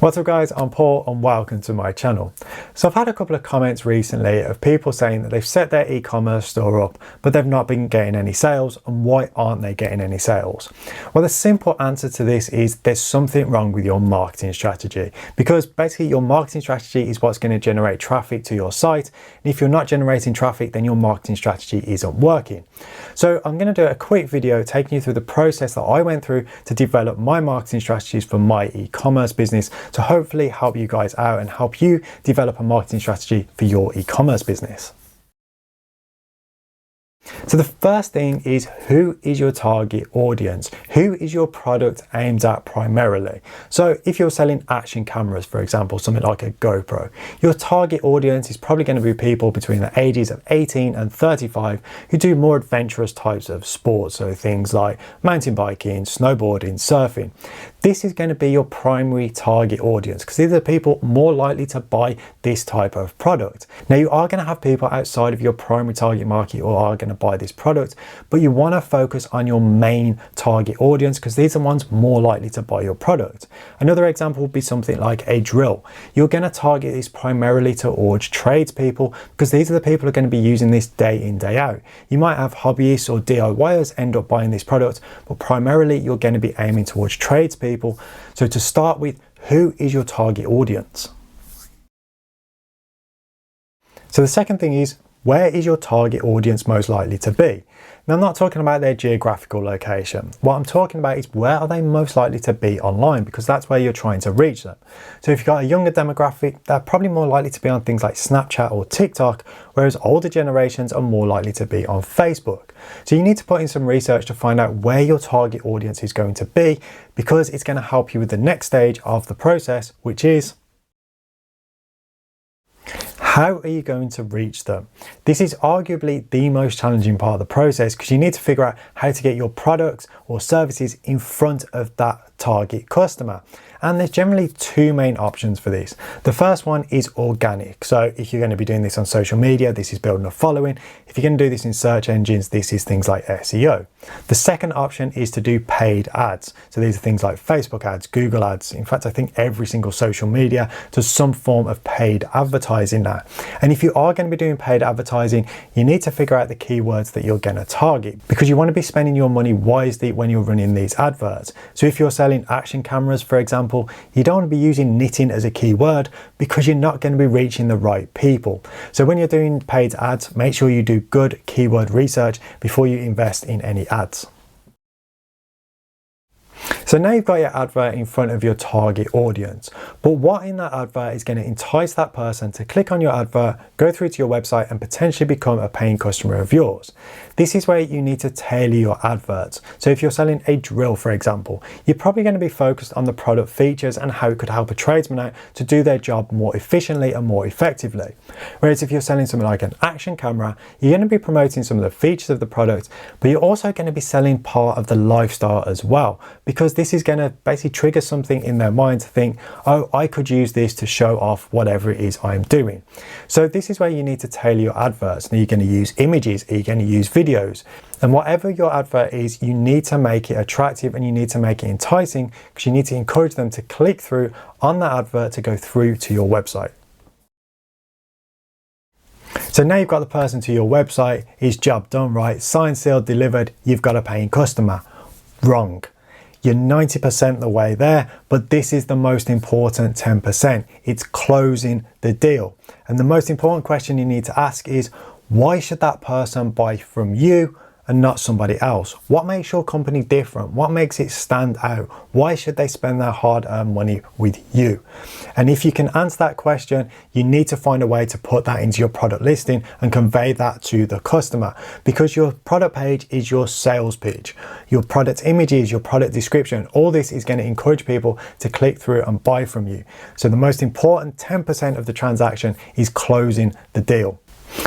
What's up guys, I'm Paul and welcome to my channel. So I've had a couple of comments recently of people saying that they've set their e-commerce store up but they've not been getting any sales, and why aren't they getting any sales? Well, the simple answer to this is there's something wrong with your marketing strategy, because basically your marketing strategy is what's going to generate traffic to your site, and if you're not generating traffic then your marketing strategy isn't working. So I'm going to do a quick video taking you through the process that I went through to develop my marketing strategies for my e-commerce business, to hopefully help you guys out and help you develop a marketing strategy for your e-commerce business. So the first thing is, who is your target audience? Who is your product aimed at primarily? So if you're selling action cameras, for example, something like a GoPro, your target audience is probably going to be people between the ages of 18 and 35 who do more adventurous types of sports, so things like mountain biking, snowboarding, surfing. This is going to be your primary target audience because these are people more likely to buy this type of product. Now, you are going to have people outside of your primary target market who are going to buy this product, but you want to focus on your main target audience because these are the ones more likely to buy your product. Another example would be something like a drill. You're going to target this primarily towards tradespeople because these are the people who are going to be using this day in, day out. You might have hobbyists or DIYers end up buying this product, but primarily you're going to be aiming towards tradespeople. So to start with, who is your target audience? So the second thing is, where is your target audience most likely to be? Now, I'm not talking about their geographical location. What I'm talking about is, where are they most likely to be online, because that's where you're trying to reach them. So if you've got a younger demographic, they're probably more likely to be on things like Snapchat or TikTok, whereas older generations are more likely to be on Facebook. So you need to put in some research to find out where your target audience is going to be, because it's going to help you with the next stage of the process, which is, how are you going to reach them? This is arguably the most challenging part of the process, because you need to figure out how to get your products or services in front of that target customer. And there's generally two main options for this. The first one is organic. So if you're going to be doing this on social media, this is building a following. If you're going to do this in search engines, this is things like SEO. The second option is to do paid ads. So these are things like Facebook ads, Google ads. In fact, I think every single social media does some form of paid advertising now. And if you are going to be doing paid advertising, you need to figure out the keywords that you're going to target, because you want to be spending your money wisely when you're running these adverts. So if you're selling action cameras, for example, you don't want to be using knitting as a keyword, because you're not going to be reaching the right people. So when you're doing paid ads, make sure you do good keyword research before you invest in any ads. So now you've got your advert in front of your target audience, but what in that advert is going to entice that person to click on your advert, go through to your website and potentially become a paying customer of yours? This is where you need to tailor your adverts. So if you're selling a drill, for example, you're probably going to be focused on the product features and how it could help a tradesman out to do their job more efficiently and more effectively. Whereas if you're selling something like an action camera, you're going to be promoting some of the features of the product, but you're also going to be selling part of the lifestyle as well, because this is going to basically trigger something in their mind to think, oh, I could use this to show off whatever it is I'm doing. So this is where you need to tailor your adverts. Now, you're going to use images, you're going to use videos, and whatever your advert is, you need to make it attractive and you need to make it enticing, because you need to encourage them to click through on that advert to go through to your website. So now you've got the person to your website, his job done right, signed, sealed, delivered, you've got a paying customer. Wrong. You're 90% the way there, but this is the most important 10%. It's closing the deal. And the most important question you need to ask is, why should that person buy from you and not somebody else? What makes your company different? What makes it stand out? Why should they spend their hard-earned money with you? And if you can answer that question, you need to find a way to put that into your product listing and convey that to the customer, because your product page is your sales pitch. Your product images, your product description, all this is going to encourage people to click through and buy from you. So the most important 10% of the transaction is closing the deal.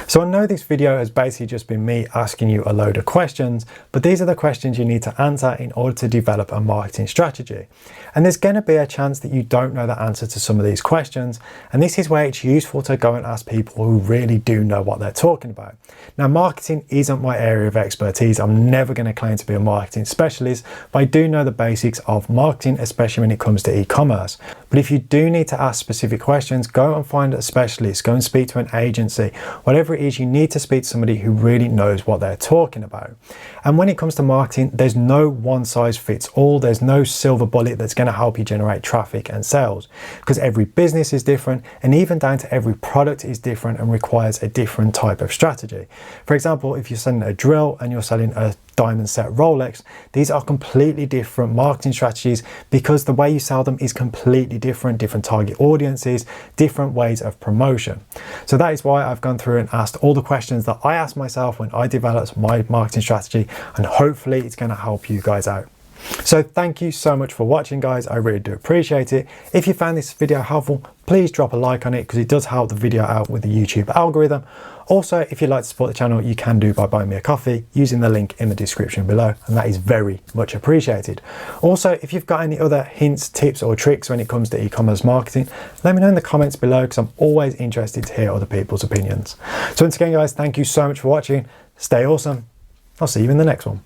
So I know this video has basically just been me asking you a load of questions, but these are the questions you need to answer in order to develop a marketing strategy. And there's going to be a chance that you don't know the answer to some of these questions, and this is where it's useful to go and ask people who really do know what they're talking about. Now, marketing isn't my area of expertise. I'm never going to claim to be a marketing specialist, but I do know the basics of marketing, especially when it comes to e-commerce. But if you do need to ask specific questions, go and find a specialist, go and speak to an agency, whatever it is, you need to speak to somebody who really knows what they're talking about. And when it comes to marketing, there's no one size fits all. There's no silver bullet that's going to help you generate traffic and sales, because every business is different, and even down to every product is different and requires a different type of strategy. For example, if you're selling a drill and you're selling a diamond set Rolex, these are completely different marketing strategies because the way you sell them is completely different target audiences, different ways of promotion. So that is why I've gone through and asked all the questions that I asked myself when I developed my marketing strategy, and hopefully it's going to help you guys out. So thank you so much for watching, guys. I really do appreciate it. If you found this video helpful, please drop a like on it because it does help the video out with the YouTube algorithm. Also, if you'd like to support the channel, you can do by buying me a coffee using the link in the description below, and that is very much appreciated. Also, if you've got any other hints, tips or tricks when it comes to e-commerce marketing, let me know in the comments below because I'm always interested to hear other people's opinions. So once again, guys, thank you so much for watching. Stay awesome. I'll see you in the next one.